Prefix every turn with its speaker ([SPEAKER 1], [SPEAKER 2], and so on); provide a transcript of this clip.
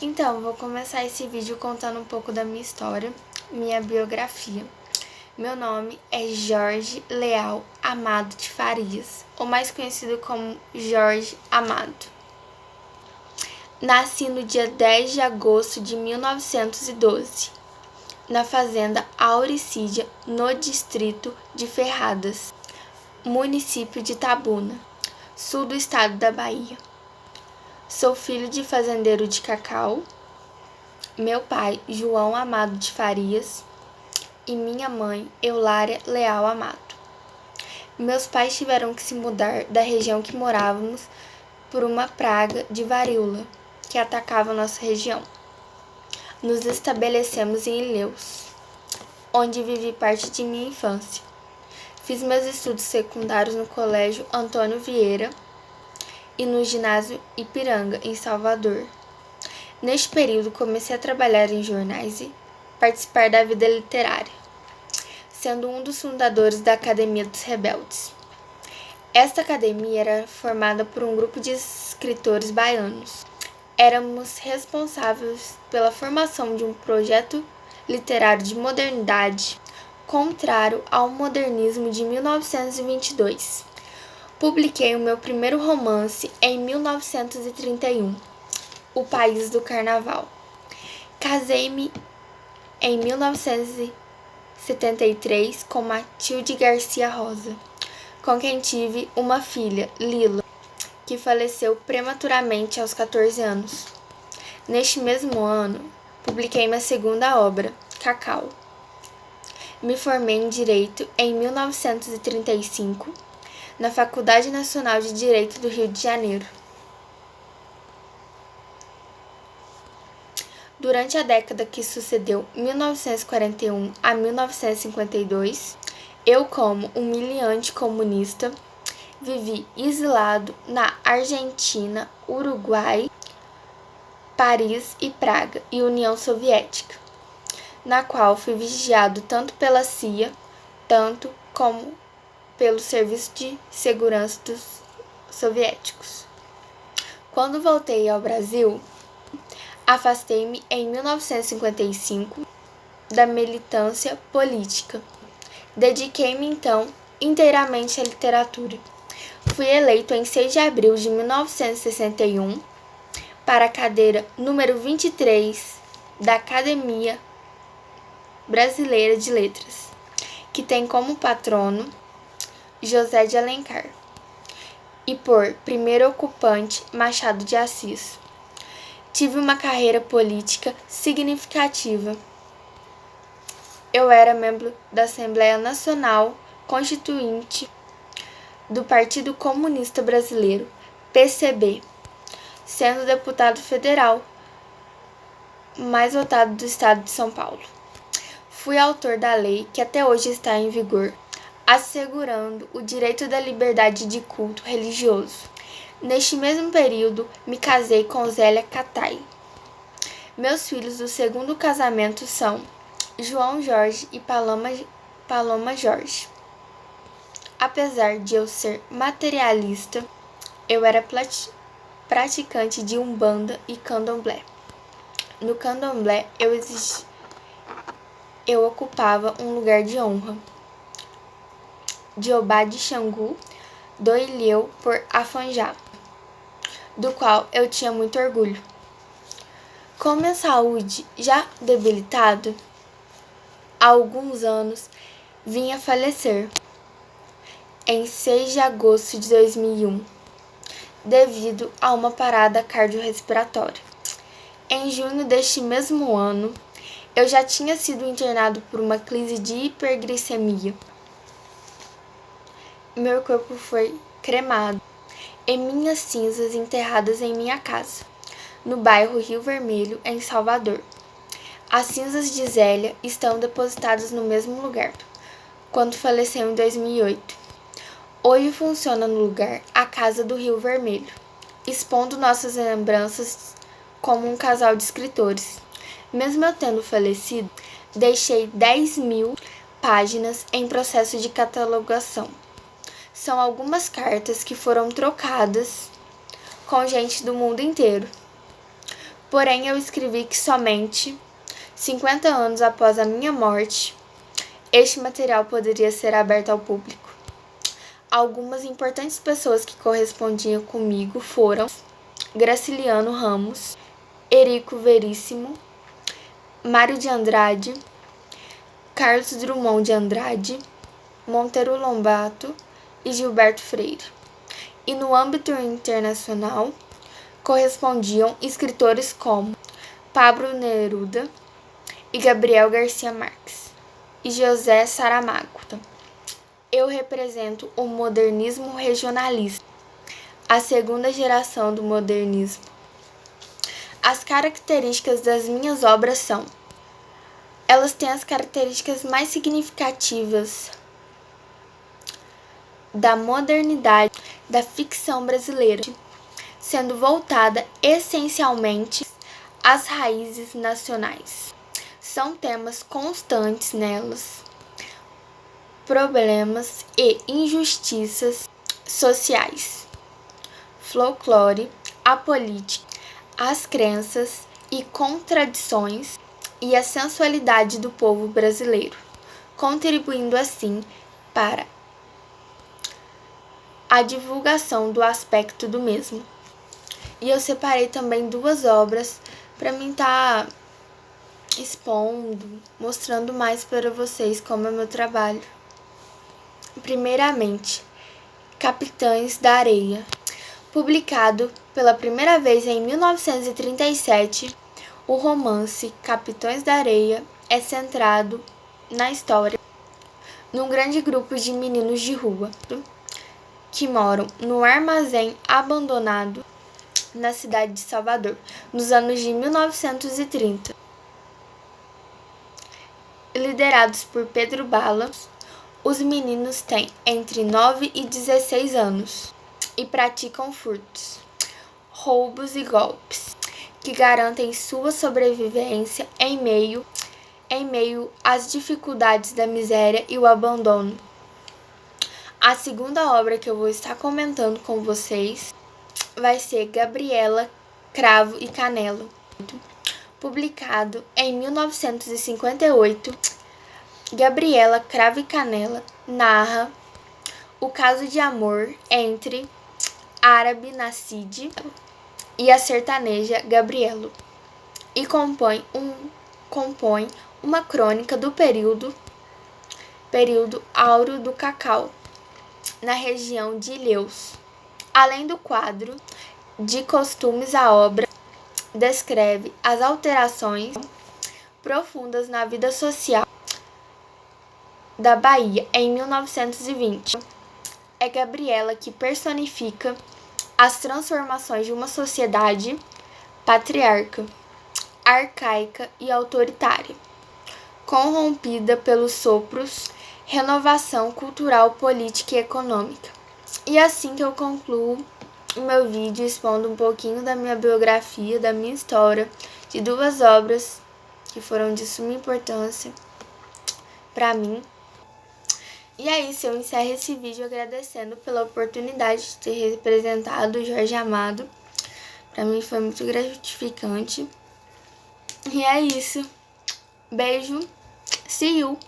[SPEAKER 1] Então, vou começar esse vídeo contando um pouco da minha história, minha biografia. Meu nome é Jorge Leal Amado de Farias, ou mais conhecido como Jorge Amado. Nasci no dia 10 de agosto de 1912, na fazenda Auricídia, no distrito de Ferradas, município de Itabuna, sul do estado da Bahia. Sou filho de fazendeiro de cacau. Meu pai, João Amado de Farias, e minha mãe, Eulária Leal Amado. Meus pais tiveram que se mudar da região que morávamos por uma praga de varíola que atacava nossa região. Nos estabelecemos em Ilhéus, onde vivi parte de minha infância. Fiz meus estudos secundários no Colégio Antônio Vieira e no Ginásio Ipiranga, em Salvador. Neste período, comecei a trabalhar em jornais e participar da vida literária, sendo um dos fundadores da Academia dos Rebeldes. Esta academia era formada por um grupo de escritores baianos. Éramos responsáveis pela formação de um projeto literário de modernidade, contrário ao modernismo de 1922. Publiquei o meu primeiro romance em 1931, O País do Carnaval. Casei-me em 1973 com Matilde Garcia Rosa, com quem tive uma filha, Lila, que faleceu prematuramente aos 14 anos. Neste mesmo ano, publiquei minha segunda obra, Cacau. Me formei em Direito em 1935, na Faculdade Nacional de Direito do Rio de Janeiro. Durante a década que sucedeu 1941 a 1952, eu, como um militante comunista, vivi exilado na Argentina, Uruguai, Paris e Praga e União Soviética, na qual fui vigiado tanto pela CIA, tanto como pelo Serviço de Segurança dos Soviéticos. Quando voltei ao Brasil, afastei-me em 1955 da militância política. Dediquei-me então inteiramente à literatura. Fui eleito em 6 de abril de 1961 para a cadeira número 23 da Academia Brasileira de Letras, que tem como patrono José de Alencar, e por primeiro ocupante Machado de Assis. Tive uma carreira política significativa. Eu era membro da Assembleia Nacional Constituinte do Partido Comunista Brasileiro, PCB, sendo deputado federal mais votado do estado de São Paulo. Fui autor da lei que até hoje está em vigor, assegurando o direito da liberdade de culto religioso. Neste mesmo período, me casei com Zélia Catai. Meus filhos do segundo casamento são João Jorge e Paloma Jorge. Apesar de eu ser materialista, eu era praticante de Umbanda e Candomblé. No Candomblé, eu ocupava um lugar de honra de Obá de Xangu, do Ilhéu por Afanjá, do qual eu tinha muito orgulho. Com minha saúde já debilitada, há alguns anos vim a falecer em 6 de agosto de 2001, devido a uma parada cardiorrespiratória. Em junho deste mesmo ano, eu já tinha sido internado por uma crise de hiperglicemia. Meu corpo foi cremado e minhas cinzas enterradas em minha casa, no bairro Rio Vermelho, em Salvador. As cinzas de Zélia estão depositadas no mesmo lugar, quando faleceu em 2008. Hoje funciona no lugar a Casa do Rio Vermelho, expondo nossas lembranças como um casal de escritores. Mesmo eu tendo falecido, deixei 10.000 páginas em processo de catalogação. São algumas cartas que foram trocadas com gente do mundo inteiro. Porém, eu escrevi que somente 50 anos após a minha morte, este material poderia ser aberto ao público. Algumas importantes pessoas que correspondiam comigo foram Graciliano Ramos, Érico Veríssimo, Mário de Andrade, Carlos Drummond de Andrade, Monteiro Lobato e Gilberto Freire. E no âmbito internacional, correspondiam escritores como Pablo Neruda e Gabriel Garcia Marques e José Saramago. Eu represento o modernismo regionalista, a segunda geração do modernismo. As características das minhas obras são: elas têm as características mais significativas da modernidade da ficção brasileira, sendo voltada essencialmente às raízes nacionais. São temas constantes nelas, problemas e injustiças sociais, folclore, a política, as crenças e contradições e a sensualidade do povo brasileiro, contribuindo assim para a divulgação do aspecto do mesmo. E eu separei também 2 obras para mim estar expondo, mostrando mais para vocês como é meu trabalho. Primeiramente, Capitães da Areia. Publicado pela primeira vez em 1937, o romance Capitães da Areia é centrado na história num grande grupo de meninos de rua que moram num armazém abandonado na cidade de Salvador, nos anos de 1930. Liderados por Pedro Bala, os meninos têm entre 9 e 16 anos e praticam furtos, roubos e golpes que garantem sua sobrevivência em meio às dificuldades da miséria e o abandono. A segunda obra que eu vou estar comentando com vocês vai ser Gabriela Cravo e Canela. Publicado em 1958, Gabriela Cravo e Canela narra o caso de amor entre árabe Nassid e a sertaneja Gabrielo e compõe uma crônica do período áureo do cacau na região de Ilhéus. Além do quadro de costumes, a obra descreve as alterações profundas na vida social da Bahia em 1920. É Gabriela que personifica as transformações de uma sociedade patriarca, arcaica e autoritária, corrompida pelos sopros, renovação cultural, política e econômica. E assim que eu concluo o meu vídeo expondo um pouquinho da minha biografia, da minha história, de 2 obras que foram de suma importância para mim. E é isso, eu encerro esse vídeo agradecendo pela oportunidade de ter representado o Jorge Amado. Para mim foi muito gratificante. E é isso. Beijo. See you!